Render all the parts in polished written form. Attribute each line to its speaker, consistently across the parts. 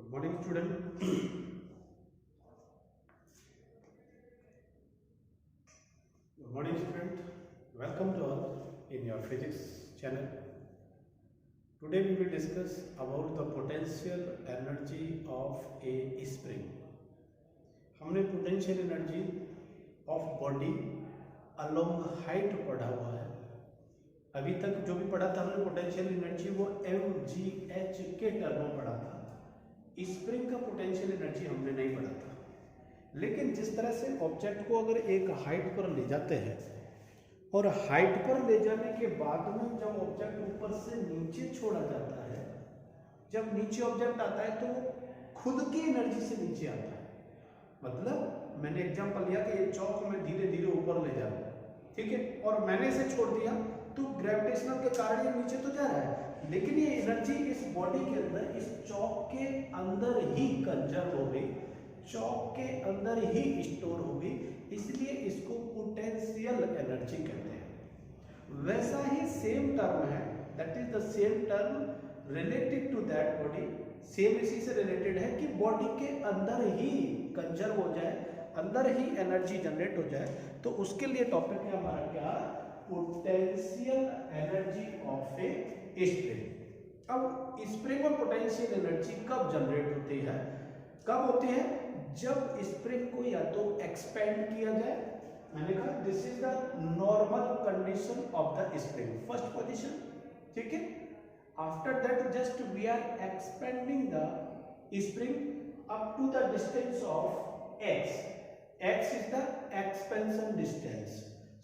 Speaker 1: Good morning, student. Good morning, student. Welcome to all in your physics channel. Today we will discuss about the potential energy of a spring. हमने potential energy of body along height पढ़ा हुआ है। अभी तक जो भी पढ़ा था हमने पोटेंशियल एनर्जी वो mgh के टर्म में पढ़ा था। स्प्रिंग का पोटेंशियल एनर्जी हमने नहीं पढ़ा था, लेकिन जिस तरह से ऑब्जेक्ट को अगर एक हाइट पर ले जाते हैं और हाइट पर ले जाने के बाद में जब ऑब्जेक्ट ऊपर से नीचे छोड़ा जाता है, जब नीचे ऑब्जेक्ट आता है तो खुद की एनर्जी से नीचे आता है। मतलब मैंने एग्जांपल लिया कि ये चौक में धीरे धीरे ऊपर ले जा रहा है, ठीक है, और मैंने इसे छोड़ दिया तो ग्रेविटेशनल के कारण ये नीचे तो जा रहा है, लेकिन ये एनर्जी इस बॉडी के अंदर इस चौक के अंदर ही कंजर्व हो गई, चौक के अंदर ही स्टोर हो गई, इसलिए इसको पोटेंशियल एनर्जी कहते हैं। वैसा ही सेम टर्म है, that is the same term related to that body, same इसी से रिलेटेड है कि बॉडी के अंदर ही कंजर्व हो जाए, अंदर ही एनर्जी जनरेट हो जाए, तो उसके लिए टॉपिक है हमारा क्या, potential energy of a spring. अब स्प्रिंग में पोटेंशियल एनर्जी कब जनरेट होती है, कब होती है, जब स्प्रिंग को या तो एक्सपेंड किया जाए, मैंने कहा this is the normal condition of the spring, first position, ठीक है। After that just we are expanding the spring up to the distance of x, x is the expansion distance.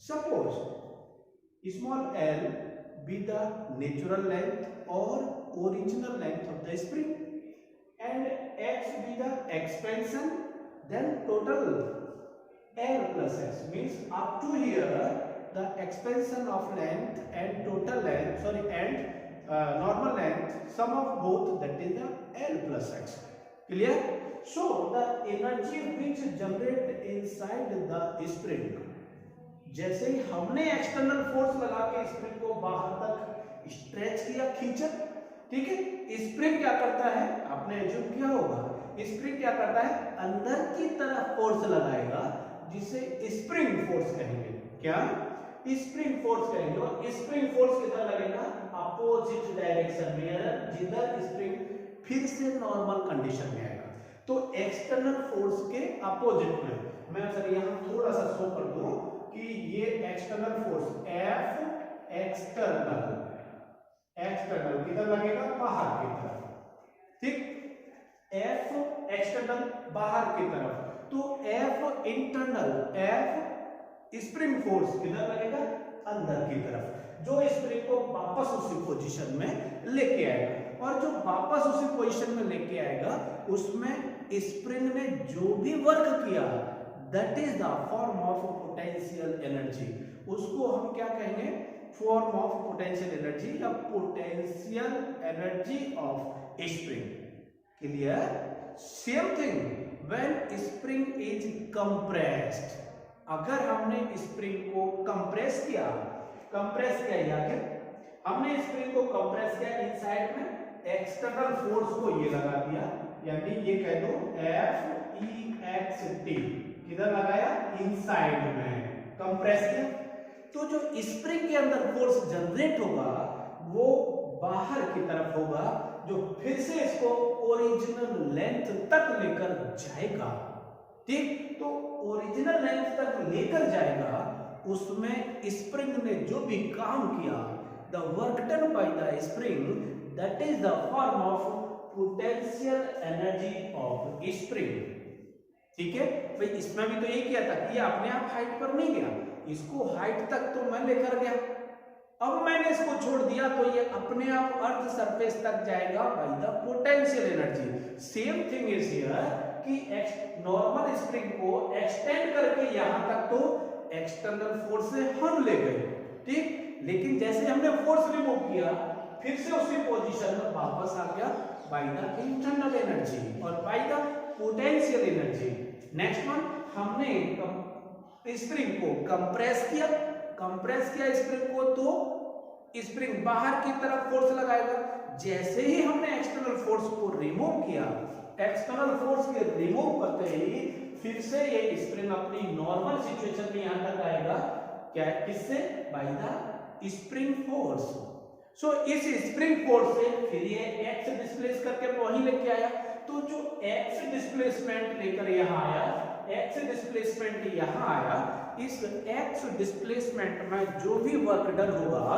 Speaker 1: Suppose small l be the natural length or original length of the spring and x be the expansion, then total l plus x means up to here the expansion of length and total length, sorry, and normal length, sum of both, that is the l plus x. Clear? So the energy which generate inside the spring, जैसे ही हमने external force लगा के spring को बाहर तक stretch किया, खींचा, ठीक है, स्प्रिंग क्या करता है, आपने एज्यूम किया होगा, स्प्रिंग क्या करता है, अंदर की तरफ फोर्स लगाएगा जिसे स्प्रिंग फोर्स कहेंगे। क्या? स्प्रिंग फोर्स कहेंगे। और स्प्रिंग फोर्स किधर लगेगा, अपोजिट डायरेक्शन में, जिधर स्प्रिंग फिर से नॉर्मल कंडीशन में आएगा। तो एक्सटर्नल फोर्स के अपोजिट में, मैं सर यहां थोड़ा सा शो कर दूं कि ये external force F external, external किधर लगेगा, बाहर की तरफ, ठीक, F एक्सटर्नल बाहर की तरफ, तो F internal, F spring force किधर लगेगा, अंदर की तरफ, जो स्प्रिंग को वापस उसी पोजीशन में लेके आएगा। और जो वापस उसी पोजीशन में लेके आएगा उसमें स्प्रिंग ने जो भी वर्क किया, that is the form of potential energy, उसको हम क्या कहेंगे, फॉर्म ऑफ पोटेंशियल एनर्जी या potential energy of spring. Clear? Same thing when spring is compressed, अगर हमने स्प्रिंग को कंप्रेस किया, कंप्रेस किया या क्या, हमने स्प्रिंग को कंप्रेस किया इनसाइड में, एक्सटर्नल फोर्स को ये लगा दिया, यानी ये कह दो FEXT, किधर लगाया, इनसाइड में कंप्रेस किया, तो जो स्प्रिंग के अंदर फोर्स जनरेट होगा वो बाहर की तरफ होगा, जो फिर से इसको ओरिजिनल लेंथ तक लेकर जाएगा, ठीक। तो ओरिजिनल लेंथ तक लेकर जाएगा, उसमें स्प्रिंग ने जो भी काम किया, the work done by the spring, that is the form of potential energy of spring, ठीक है। भाई इसमें भी तो ये किया था कि ये अपने आप हाइट पर नहीं गया, इसको हाइट तक तो मैं लेकर गया, अब मैंने इसको छोड़ दिया तो ये अपने आप अर्थ सरफेस तक जाएगा by the potential energy. Same thing is here कि नॉर्मल स्प्रिंग को एक्सटेंड करके यहां तक तो एक्सटर्नल फोर्स से हम ले गए, ठीक, लेकिन जैसे हमने फोर्स रिमूव किया फिर से उसी पोजीशन में वापस आ गया बाय द इंटरनल एनर्जी और by the potential energy. Next one, हमने स्प्रिंग को कंप्रेस किया, कंप्रेस किया स्प्रिंग को, तो स्प्रिंग बाहर की तरफ फोर्स लगाएगा, जैसे ही हमने एक्सटर्नल फोर्स को रिमूव किया, एक्सटर्नल फोर्स के रिमूव करते ही फिर से ये स्प्रिंग अपनी नॉर्मल सिचुएशन में यहां तक आएगा, क्या किससे? By the spring force. So इस स्प्रिंग फोर्स से फिर ये एक्स डिस्प्लेस करके वहीं लेके आया, तो जो एक्स डिस्प्लेसमेंट लेकर यहां आया, एक्स डिस्प्लेसमेंट यहां आया, इस एक्स डिस्प्लेसमेंट में जो भी वर्क डन होगा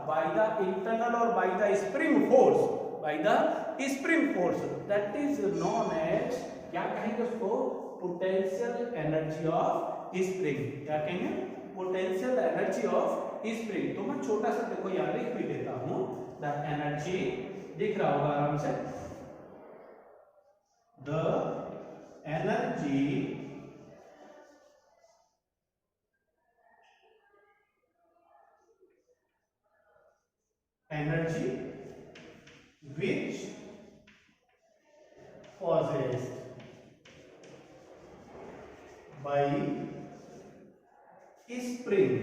Speaker 1: बाय द इंटरनल और by the spring force, by the spring force, that is known as, क्या कहेंगे उसको? Potential energy of spring. क्या कहेंगे? Potential energy of spring. तो मैं छोटा सा देखो यहाँ लिख भी देता हूं, द एनर्जी, दिख रहा होगा आराम से, the energy which possessed by spring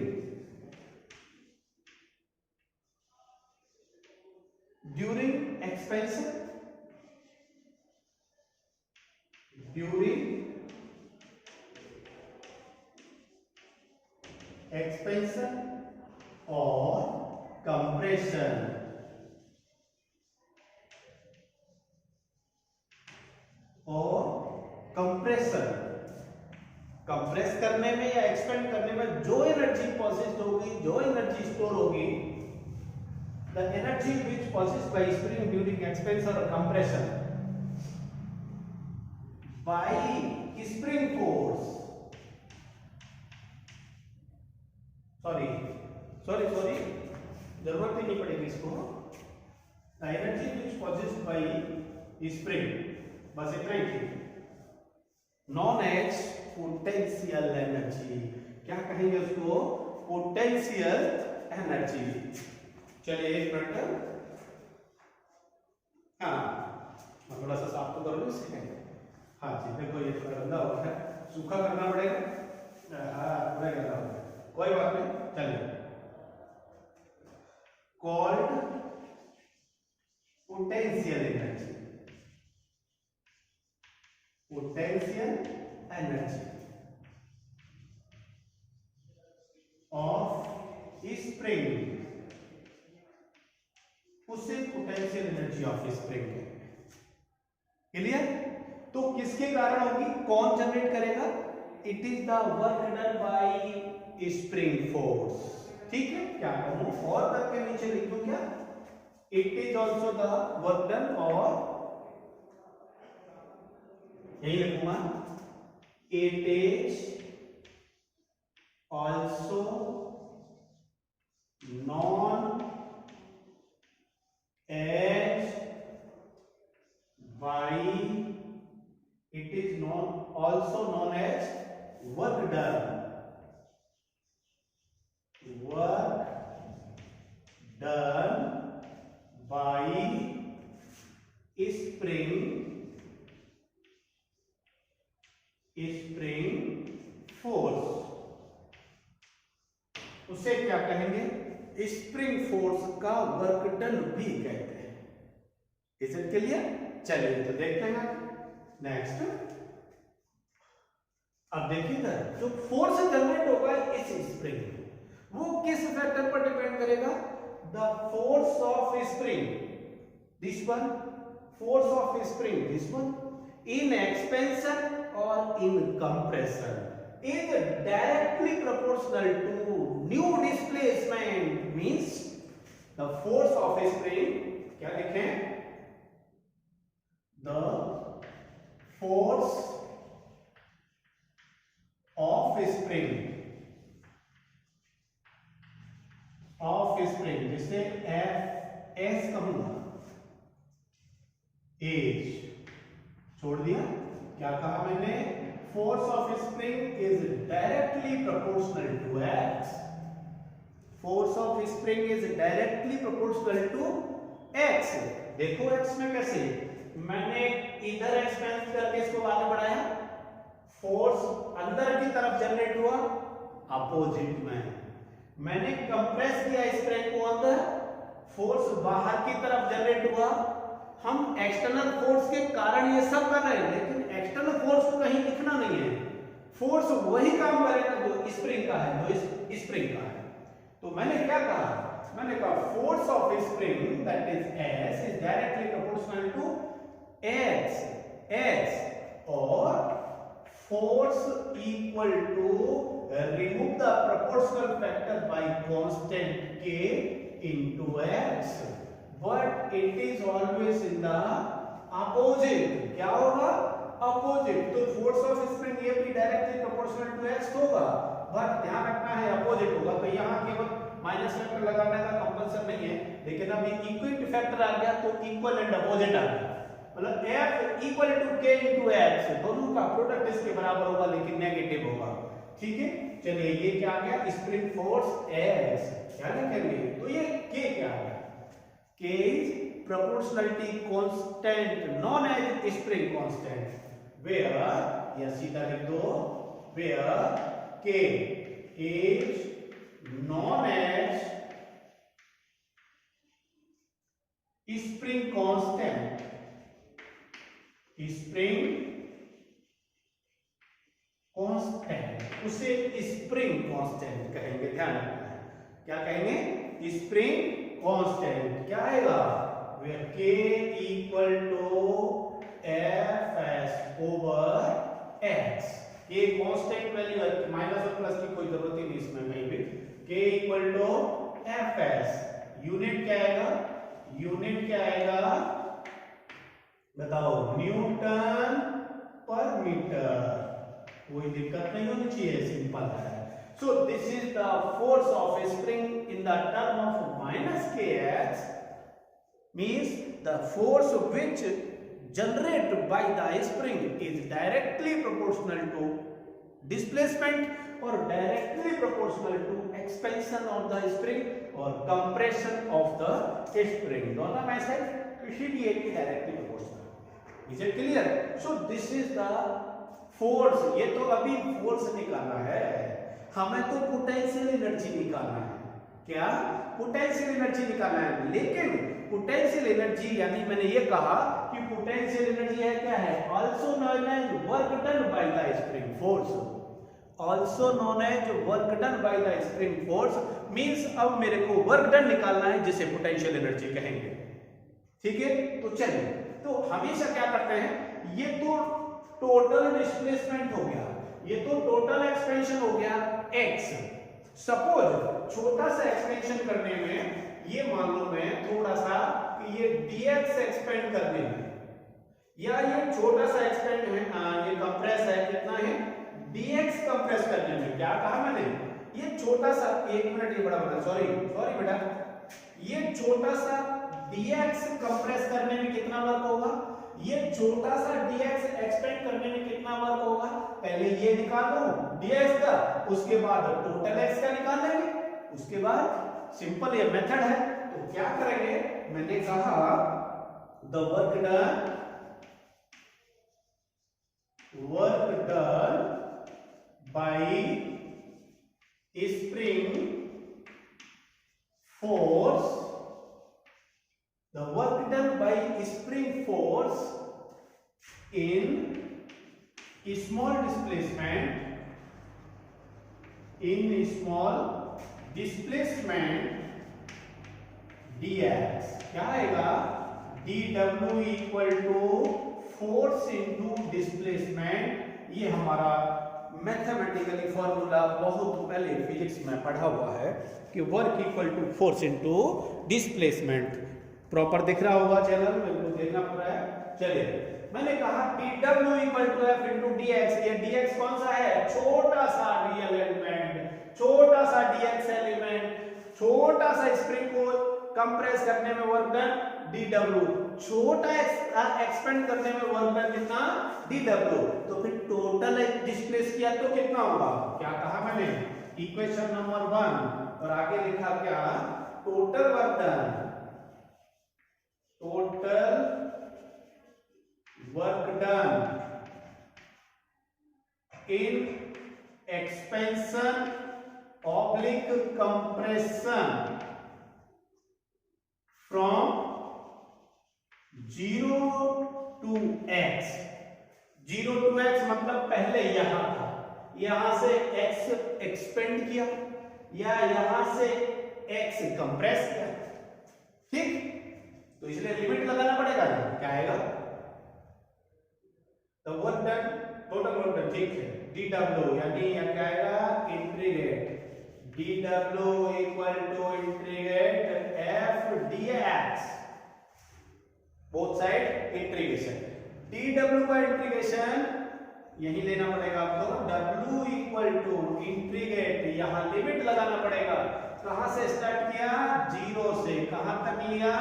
Speaker 1: during expansion or compression, compress करने में या एक्सपेंड करने में जो एनर्जी पॉसेस्ड होगी, जो एनर्जी स्टोर होगी, the energy which possessed by spring during expansion और compression by spring force, sorry जरूरत ही नहीं पड़ेगी इसको, the energy which possessed by spring, बस इतना ही ठीक, नॉन एज पोटेंशियल एनर्जी। क्या कहेंगे उसको? Potential energy. चलिए एक मिनट, हाँ मैं थोड़ा सा साफ तो करूँ इसे। हाँ जी देखो ये थोड़ा गंदा हो गया है, सूखा करना पड़ेगा, हाँ पूरा गंदा हो गया, कोई बात नहीं, चलिए। Called potential energy, potential energy of spring, उसे पोटेंशियल एनर्जी ऑफ स्प्रिंग है। क्लियर? तो किसके कारण होगी? कौन जनरेट करेगा? It is the work done bye spring force. ठीक है, क्या कहूं और तक के नीचे लिख दूं क्या? It is also the work done, और यही लिखूंगा, it is also known as by, it is known also known as work done, by spring force. उसे क्या कहेंगे? स्प्रिंग फोर्स का वर्क डन भी कहते हैं। Is it clear? चलिए तो देखते हैं नेक्स्ट। अब देखिएगा जो फोर्स जनरेट होगा इस स्प्रिंग, वो किस फैक्टर पर डिपेंड करेगा? The force of spring, this one, force of spring this one, in expansion or in compression is directly proportional to new displacement, means the force of spring, क्या लिखें? The force of spring जिसे F कहूंगा, as छोड़ दिया, क्या कहा मैंने? Force of spring is directly proportional to x, force of spring is directly proportional to x. देखो एक्स में कैसे, मैंने इधर एक्सपेंड करके इसको आगे बढ़ाया, फोर्स अंदर की तरफ जनरेट हुआ, अपोजिट में मैंने कंप्रेस किया स्प्रिंग को अंदर, फोर्स बाहर की तरफ जनरेट हुआ, हम एक्सटर्नल फोर्स के कारण ये सब कर रहे हैं, लेकिन एक्सटर्नल फोर्स को कहीं दिखना नहीं है। फोर्स वही काम करेगा जो स्प्रिंग का है, जो इस स्प्रिंग का है। तो मैंने क्या कहा, मैंने कहा force of spring that is S is directly proportional to H और force equal to remove the proportional factor by constant k into x, but it is always in the opposite. क्या होगा? Opposite. तो force of spring ये भी directly proportional to x होगा, but ध्यान रखना है opposite होगा। तो यहाँ केवल माइनस फैक्टर लगाने का कंपल्सन नहीं है, लेकिन अब ये इक्विटी फैक्टर आ गया तो इक्वल एंड अपोजिट आ गया। मतलब f equal to k into x, दोनों का प्रोडक्ट इसके बराबर होगा लेकिन नेगेटिव होगा। ठीक है, चलिए ये क्या आ गया, स्प्रिंग फोर्स s, क्या लिखेंगे, तो ये k क्या आ गया, k is proportionality constant known as spring constant, where या सीधा लिख दो, where k is known as spring constant, spring constant, उसे स्प्रिंग कांस्टेंट कहेंगे। ध्यान रखना है, क्या कहेंगे, स्प्रिंग कांस्टेंट। क्या आएगा, k equal to F S over x. k constant value है, माइनस और प्लस की कोई जरूरत ही नहीं इसमें कहीं भी। k equal to F S, unit क्या आएगा, यूनिट क्या आएगा बताओ, न्यूटन पर मीटर। कोई दिक्कत नहीं होनी चाहिए, सिंपल है। So this is the force of spring in the term of minus kx, means the force which generated by the spring is directly proportional to displacement और directly proportional to expansion of the spring और compression of the spring, दोनों में से किसी भी एक की directly proportional. Is it clear? So this is the force. ये तो अभी फोर्स निकालना है, हमें तो पोटेंशियल एनर्जी निकालना है। क्या? पोटेंशियल एनर्जी निकालना है। लेकिन पोटेंशियल एनर्जी यानी मैंने ये कहा कि पोटेंशियल एनर्जी है क्या है, also known as work done by the spring force, also known as work done by the spring force, means अब मेरे को वर्क डन निकालना है जिसे पोटेंशियल एनर्जी कहेंगे। ठीक है, तो चलिए, तो हमेशा क्या करते हैं, ये तो टोटल डिस्प्लेसमेंट हो गया, ये तो टोटल एक्सपेंशन हो गया x। सपोज छोटा सा एक्सपेंशन करने में, ये मान लो मैं थोड़ा सा कि ये dx एक्सपेंड करने में, या ये छोटा सा एक्सपेंड है, ये कंप्रेस है, कितना है dx कंप्रेस करने में। क्या कहा मैंने, ये छोटा सा, एक मिनट ये बड़ा बड़ा, सॉरी बेटा, ये छोटा सा dx कंप्रेस करने में कितना वर्क होगा, ये छोटा सा dx एक्सपेंड करने में कितना वर्क होगा, पहले ये निकाल लो dx का, उसके बाद टोटल x का निकाल लेंगे, उसके बाद सिंपल ये मेथड है। तो क्या करेंगे, मैंने कहा the work done bye spring force, the work done by spring force in small displacement, dx क्या आएगा, dw equal to force into displacement. ये हमारा मैथमेटिकली फॉर्मूला बहुत पहले फिजिक्स में पढ़ा हुआ है कि work equal to force into displacement. Proper दिख रहा होगा चैनल में, बिल्कुल देखना पड़ रहा है। चलिए, मैंने कहा dw equal to f into dx, ये dx कौन सा है, छोटा सा रियल एलिमेंट, छोटा सा dx एलिमेंट, छोटा सा स्प्रिंग को कंप्रेस करने में वर्क डन dw, छोटा एक्सपेंड करने में वर्क डन कितना dw, तो फिर टोटल डिस्प्लेस किया तो कितना होगा, क्या कहा मैंने, इक्वेशन नंबर 1 और आगे लिखा क्या, total work done, total work done in expansion oblique compression from 0 to x मतलब पहले यहां था, यहां से x एक्सपेंड किया या यहां से x कंप्रेस किया, ठीक। तो इसलिए लिमिट लगाना पड़ेगा। क्या आएगा? तो work done, total work done, ठीक है। dw यानी क्या आएगा? Integrate dw equal to integrate f dx, both side integration. dw का इंटीग्रेशन यही लेना पड़ेगा आपको, w इक्वल टू इंटीग्रेट, यहां लिमिट लगाना पड़ेगा। कहां से स्टार्ट किया? 0 से कहां तक लिया?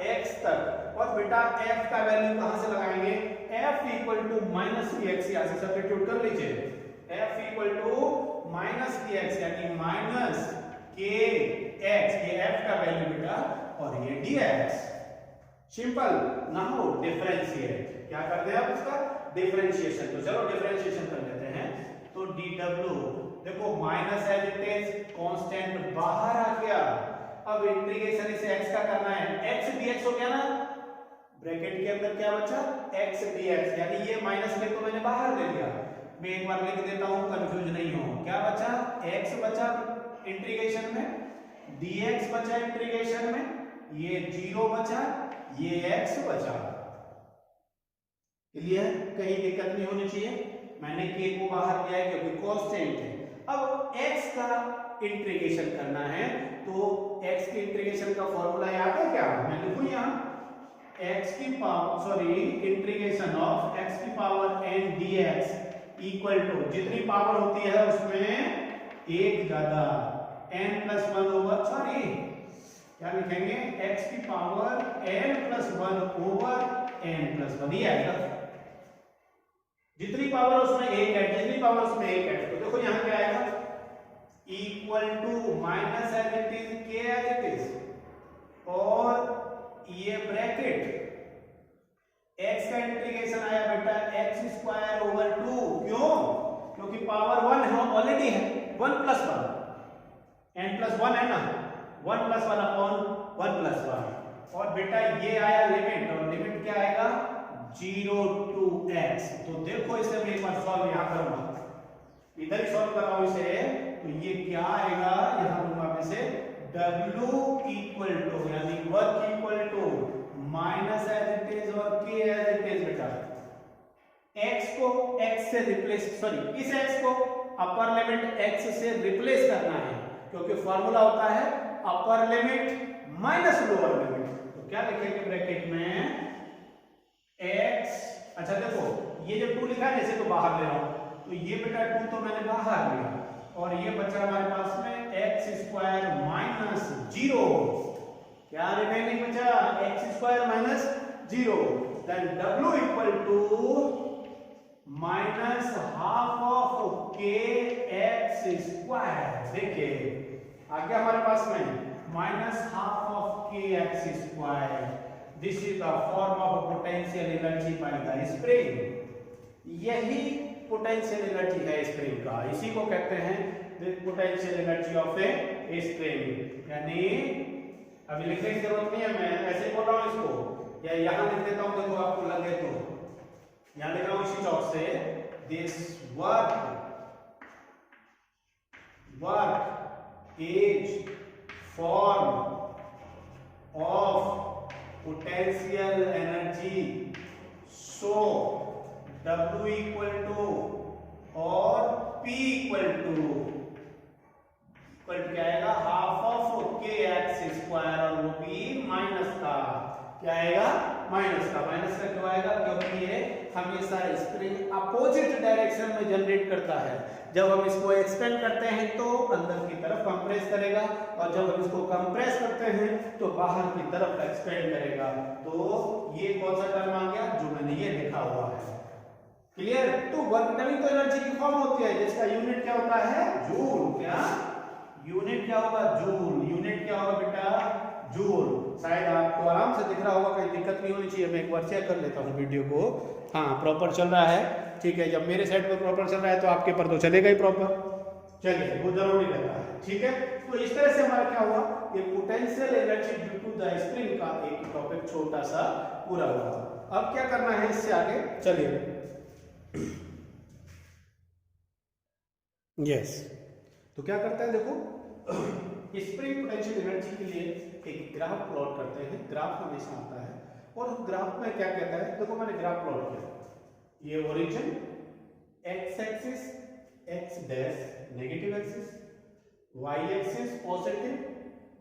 Speaker 1: x तक। और बेटा f का वैल्यू कहां से लगाएंगे? f equal to minus dx, यहां से सब्स्टिट्यूट कर लीजिए। f equal to minus dx यानी माइनस kx, ये f का वैल्यू बेटा और ये dx। सिंपल। नाउ डिफरेंशिएट, क्या करते हैं आप इसका? डिफरेंशिएशन। तो चलो डिफरेंशिएशन कर लेते हैं। तो dw देखो minus as it is, constant बाहर आ गया। अब इंटीग्रेशन इसे x का करना है, x dx हो गया ना, ब्रैकेट के अंदर क्या बचा? x dx, यानी ये माइनस ले तो मैंने बाहर ले लिया, मैं एक बार लिख देता हूं कंफ्यूज नहीं हो। क्या बचा? x बचा इंटीग्रेशन में, dx बचा इंटीग्रेशन में, ये 0 बचा, ये x बचा। क्लियर? कहीं दिक्कत नहीं होनी चाहिए। मैंने k को बाहर लिया है क्योंकि कांस्टेंट है। अब x का इंटीग्रेशन करना है, तो x के इंटीग्रेशन का फॉर्मूला याद है क्या? मैं लिखूं यहां x की power, sorry, integration of x की power n dx equal to, जितनी पावर होती है उसमें एक ज्यादा, n प्लस 1 ओवर, सॉरी क्या लिखेंगे? x की power n plus 1 over n plus 1, ये आएगा। जितनी पावर उसमें एक है, जितनी पावर उसमें एक है, तो देखो यहां क्या आएगा? Equal to minus as it is, k as it is, और ये ब्रैकेट x का इंटीग्रेशन आया बेटा x स्क्वायर ओवर 2। क्यों? क्योंकि पावर 1 है, ऑलरेडी है, 1 प्लस 1, n प्लस 1 है ना, 1 प्लस 1 अपॉन 1 प्लस 1। और बेटा ये आया लिमिट, और लिमिट क्या आएगा? 0 to x। तो देखो इसे मैं एक बार सॉल्व यहां करूंगा, इधर ही सॉल्व कर रहा हूं इसे। तो ये क्या आएगा? यहां दूंगा मैं इसे w इक्वल टू, यानी work equal to minus as it is और k एज इट इज। बेटा x को x से रिप्लेस, सॉरी इस x को अपर लिमिट x से रिप्लेस करना है, क्योंकि फॉर्मूला होता है upper limit minus lower limit. तो क्या लिखेंगे ब्रैकेट में? x, अच्छा देखो ये जो 2 लिखा है इसे तो बाहर ले रहा हूं, तो ये बेटा 2 तो मैंने बाहर लिया, और ये बचा हमारे पास में x स्क्वायर माइनस 0। क्या रिमेनिंग बचा? x square minus 0। Then w equal to minus half of k x square. देखिए आ गया हमारे पास में minus half of k x square. This is the form of potential energy by the spring. यही potential energy है spring का, इसी को कहते हैं potential energy of a spring. यानी अभी लिखने की जरूरत नहीं है, मैं ऐसे ही बोल रहा हूं इसको, या यहां लिख देता हूं, देखो आपको लगे तो यहां लिख रहा हूं इसी चौक से, this work is form of potential energy, so W equal to और P equal to क्या आएगा? Half of k x square, और वो भी माइनस का। क्या आएगा? माइनस का। माइनस का क्यों आएगा? क्योंकि ये हमेशा स्प्रिंग अपोजिट डायरेक्शन में जनरेट करता है। जब हम इसको एक्सपेंड करते हैं तो अंदर की तरफ कंप्रेस करेगा, और जब हम इसको कंप्रेस करते हैं तो बाहर की तरफ एक्सपेंड करेगा। तो ये कौन सा टर्म आ गया? जो मैंने ये लिखा हुआ है। क्लियर? तो वर्क डन तो एनर्जी की फॉर्म होती है जिसका यूनिट क्या होता है? जूल। क्या यूनिट क्या होगा? जूल। यूनिट क्या होगा बेटा? जूल। शायद आपको आराम से दिख रहा होगा, कोई दिक्कत नहीं होनी चाहिए। मैं एक बार चेक कर लेता हूँ वीडियो को। हाँ प्रॉपर चल रहा है, ठीक है। जब मेरे साइड पर प्रॉपर चल रहा है तो आपके पर तो चलेगा ही प्रॉपर। चलिए वो जरूरी रहता है, ठीक है। तो इस तरह से हमारा क्या हुआ? ये potential energy due to the spring का एक टॉपिक छोटा सा पूरा हुआ। अब क्या करना है इससे आगे, चलिए। यस, तो क्या करता है देखो, स्प्रिंग पोटेंशियल एनर्जी के लिए एक ग्राफ प्लॉट करते हैं। ग्राफ हमेशा आता है और उस ग्राफ में क्या कहता है, देखो मैंने ग्राफ प्लॉट किया, ये origin X axis, X dash negative axis, Y axis positive,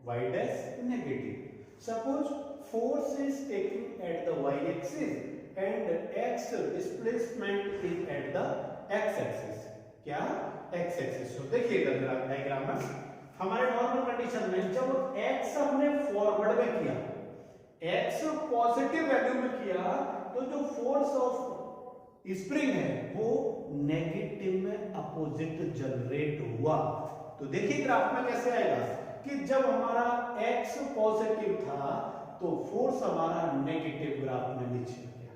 Speaker 1: Y dash negative. Suppose force is taking at the Y axis and X displacement is at the X axis. क्या? X axis. तो देखिएगा diagram में, हमारे normal condition में जब x हमने forward में किया, x पॉजिटिव वैल्यू में किया, तो जो फोर्स ऑफ स्प्रिंग है वो नेगेटिव में अपोजिट जनरेट हुआ। तो देखिए ग्राफ में कैसे आएगा कि जब हमारा x पॉजिटिव था तो फोर्स हमारा नेगेटिव ग्राफ में नीचे आ गया,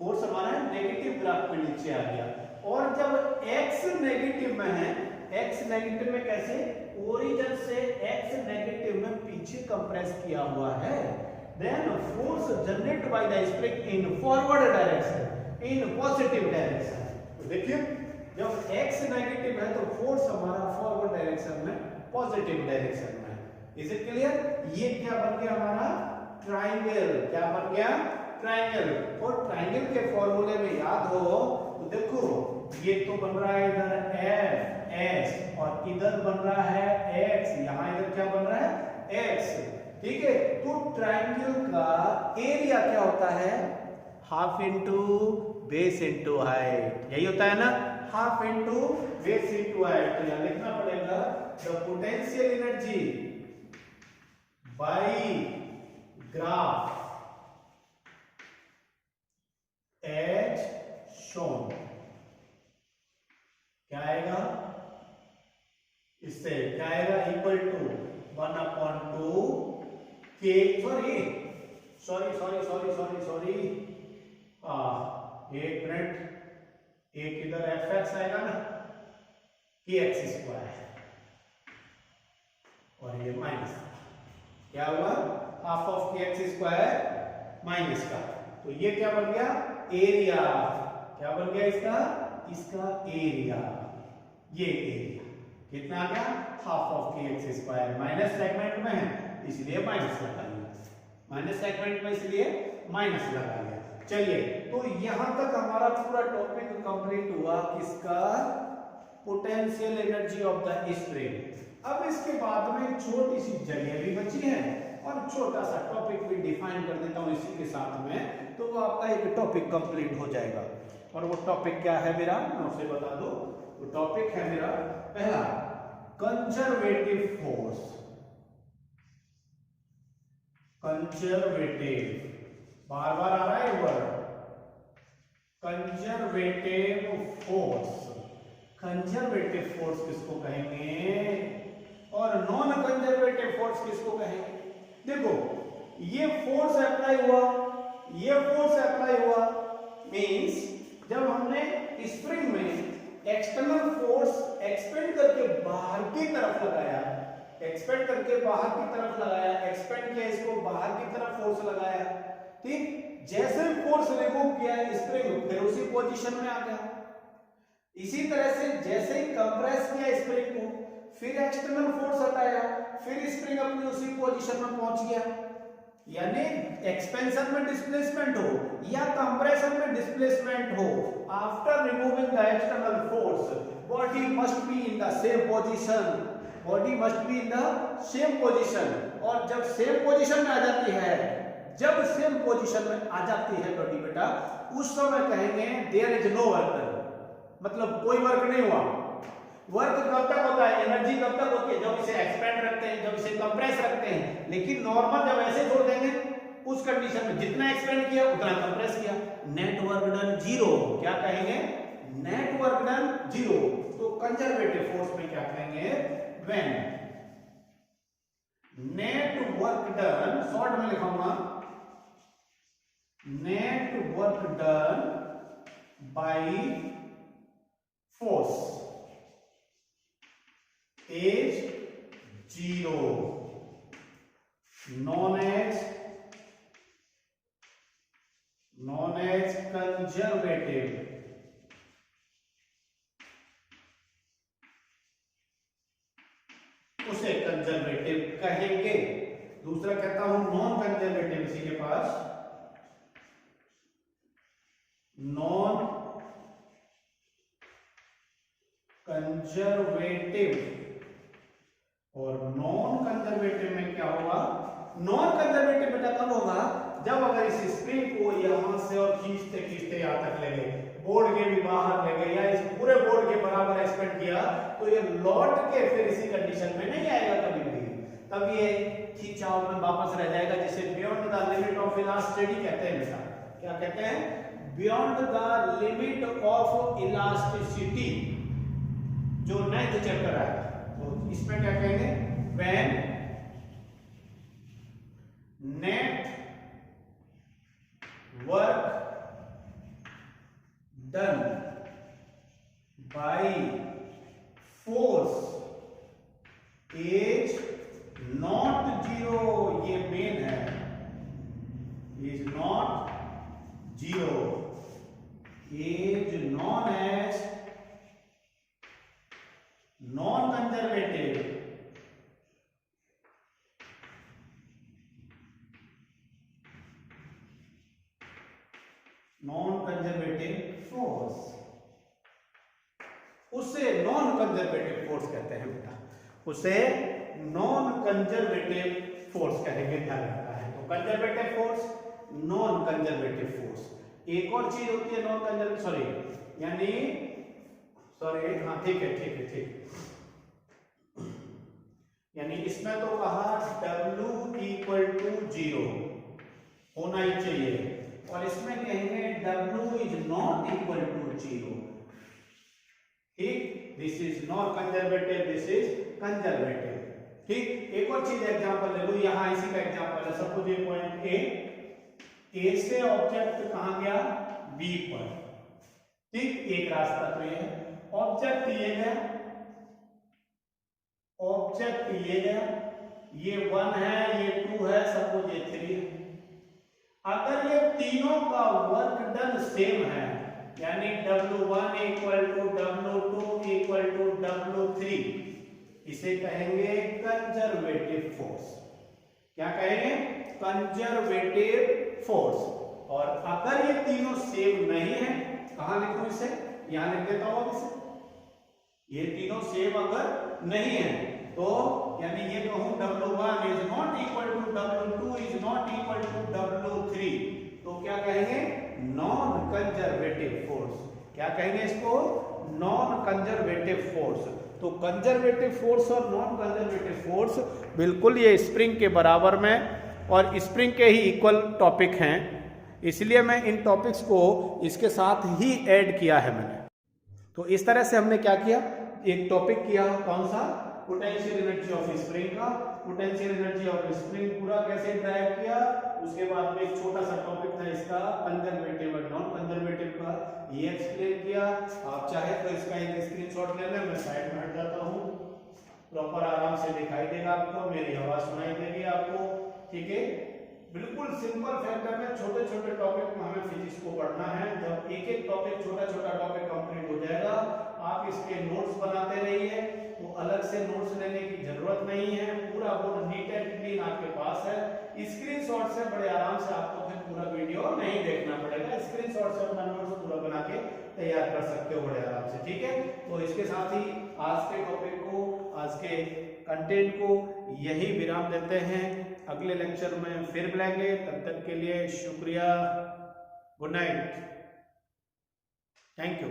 Speaker 1: फोर्स हमारा नेगेटिव ग्राफ में नीचे आ गया। और जब x नेगेटिव में है, x नेगेटिव में कैसे, ओरिजिन से x नेगेटिव में पीछे कंप्रेस किया हुआ है, then force generate by the spring in forward direction, in positive direction. तो देखिए जब x नेगेटिव है तो फोर्स हमारा फॉरवर्ड डायरेक्शन में, पॉजिटिव डायरेक्शन में। Is it clear? ये क्या बन गया हमारा ट्राइंगल, क्या बन गया ट्राइंगल। और ट्राइंगल के फॉर्मूले में याद हो तो देखो ये तो बन रहा है इधर एफ एस और इधर बन रहा है एक्स, यहां इधर क्या बन रहा है एक्स, ठीक है। तो ट्राइंगल का एरिया क्या होता है, half into base into height, यही होता है ना, half into base into height. तो यहां लिखना पड़ेगा the potential energy by graph as shown, क्या आएगा इससे, क्या आएगा इक्वल टू 1/2 के, सॉरी एक मिनट, एक इधर एफ एक्स आएगा ना, के एक्स स्क्वायर और ये माइनस, क्या हुआ हाफ ऑफ के एक्स स्क्वायर माइनस का। तो ये क्या बन गया एरिया, क्या बन गया इसका एरिया, ये एरिया कितना आ गया हाफ ऑफ के एक्स स्क्वायर, माइनस सेगमेंट में है इसलिए माइनस लगा लिया, माइनस सेगमेंट में इसलिए माइनस लगा लिया। चलिए तो यहां तक हमारा पूरा टॉपिक कंप्लीट हुआ किसका, potential energy of the spring. अब इसके बाद में छोटी सी जगह भी बची है और छोटा सा टॉपिक भी डिफाइन कर देता हूं इसी के साथ में, तो वो आपका एक टॉपिक कंप्लीट हो जाएगा। और वो टॉपिक क्या है मेरा, मैं उसे बता दूं। तो टॉपिक है मेरा पहला कंजर्वेटिव फोर्स, कंजर्वेटिव, बार बार आ रहा है word conservative force. Conservative force किसको कहेंगे और नॉन कंजर्वेटिव फोर्स किसको कहेंगे। देखो ये फोर्स अप्लाई हुआ, ये फोर्स अप्लाई हुआ, मींस जब हमने स्प्रिंग में एक्सटर्नल फोर्स एक्सपेंड करके बाहर की तरफ लगाया, एक्सपेंड करके बाहर की तरफ लगाया, एक्सपेंड किया इसको बाहर की तरफ फोर्स लगाया, ठीक, जैसे फोर्स रिमूव किया स्प्रिंग फिर उसी पोजीशन में आ गया। इसी तरह से जैसे ही कंप्रेस किया स्प्रिंग को फिर एक्सटर्नल फोर्स हटाया, फिर स्प्रिंग अपनी उसी पोजीशन में पहुंच गया। यानी एक्सपेंशन में डिस्प्लेसमेंट हो या कंप्रेशन में डिस्प्लेसमेंट हो, after removing the external force body must be in the same position, body must be in the same position. और जब सेम पोजीशन में आ जाती है, जब सेम पोजीशन में आ जाती है बॉडी बेटा, उस समय कहेंगे देयर इज नो वर्क, मतलब कोई वर्क नहीं हुआ। वर्क कब तक होता है, एनर्जी कब तक होती है, जब इसे एक्सपेंड रखते हैं, जब इसे कंप्रेस रखते हैं। लेकिन नॉर्मल जब ऐसे छोड़ देंगे उस कंडीशन में जितना एक्सपेंड किया उतना कंप्रेस किया, नेट वर्क डन जीरो, क्या कहेंगे नेट वर्क डन जीरो। तो कंजर्वेटिव फोर्स में क्या कहेंगे, when net work done, short में लिखूंगा net work done by force is zero, known as known as conservative, उसे कंजर्वेटिव कहेंगे। दूसरा कहता हूं नॉन कंजर्वेटिव, इसी के पास नॉन कंजर्वेटिव। और नॉन कंजर्वेटिव में क्या होगा? नॉन कंजर्वेटिव बेटा कब होगा? जब अगर इस स्प्रिंग को यहां से और खींचते खींचते यहां तक ले गए, बोर्ड के भी बाहर ले गए, या इस पूरे बोर्ड के बराबर एक्सपेंड किया, तो ये लौट के फिर इसी कंडीशन में नहीं आएगा कभी भी। तब ये खिंचाव में वापस रह जाएगा, जिसे beyond the limit of elasticity कहते हैं बेटा। क्या कहते हैं? Beyond the limit of elasticity, जो नेक्स्ट चैप्टर आएगा। तो इसमें क्या कहेंगे? When net work done by force is not zero, ये मेन है, is not zero, is known as non conservative, non conservative force, उसे नॉन कंजर्वेटिव फोर्स कहते हैं बेटा, उसे नॉन कंजर्वेटिव फोर्स कहेंगे, ध्यान रखना है। तो conservative force, non conservative force. एक और चीज होती है नॉन कंजर्वेटिव, सॉरी यानी सॉरी हाँ ठीक है, यानी इसमें तो कहा W इक्वल टू 0 होना ही चाहिए, और इसमें कहेंगे W is not equal to 0। ठीक, this is not conservative, this is conservative. ठीक, एक और चीज एग्जांपल ले लो, यहां इसी का एग्जांपल है। सपोज ये पॉइंट ए से ऑब्जेक्ट कहां गया? बी पर। ठीक, एक रास्ता तो ये है, ऑब्जेक्ट ये गया, ऑब्जेक्ट ये गया, ये 1 है, ये 2 है, सपोज ये 3 है। अगर ये तीनों का वर्क डन सेम है, यानी W1 equal to W2 equal to W3, इसे कहेंगे कंजर्वेटिव फोर्स। क्या कहेंगे? Conservative force. और अगर ये तीनों सेम नहीं है, कहां लिखूं इसे? यहां लिख देता हूं इसे। ये तीनों सेम अगर नहीं है तो यानी ये कहूं W1 is not equal to W2 is not equal to W3, तो क्या कहेंगे? Non conservative force. क्या कहेंगे इसको? Non conservative force. तो कंजर्वेटिव फोर्स और नॉन कंजर्वेटिव फोर्स बिल्कुल ये स्प्रिंग के बराबर में और स्प्रिंग के ही इक्वल टॉपिक हैं, इसलिए मैं इन टॉपिक्स को इसके साथ ही ऐड किया है मैंने। तो इस तरह से हमने क्या किया? एक टॉपिक किया, कौन सा? पोटेंशियल एनर्जी ऑफ स्प्रिंग का। पोटेंशियल एनर्जी ऑफ स्प्रिंग पूरा कैसे ड्राइव किया, उसके बाद में एक छोटा सा टॉपिक था इसका कंजर्वेटिव और नॉन कंजर्वेटिव का, ये एक्सप्लेन किया। आप चाहे तो इसका एक स्क्रीनशॉट ले लें, मैं साइड में हट जाता हूँ, प्रॉपर आराम से दिखाई देगा आपको, मेरी आवाज सुनाई देगी आपको। ठीक है, बिल्कुल सिंपल फैक्टर में छोटे छोटे टॉपिक में हमें फिजिक्स को पढ़ना है। जब एक एक टॉपिक, छोटा छोटा टॉपिक कंप्लीट हो जाएगा, आप इसके नोट्स बनाते रहिए, तो अलग से नोट्स लेने की जरूरत नहीं है। पूरा बोर्ड नीट एंड क्लीन आपके पास है। स्क्रीनशॉट से बड़े आराम से आपको फिर पूरा वीडियो नहीं देखना पड़ेगा, स्क्रीनशॉट से अपना नोट्स पूरा बना के तैयार कर सकते हो बड़े आराम से। ठीक है, तो इसके साथ ही आज के टॉपिक को, आज के कंटेंट को यही विराम देते हैं। अगले लेक्चर में फिर मिलेंगे, तब तक के लिए शुक्रिया, गुड नाइट, थैंक यू।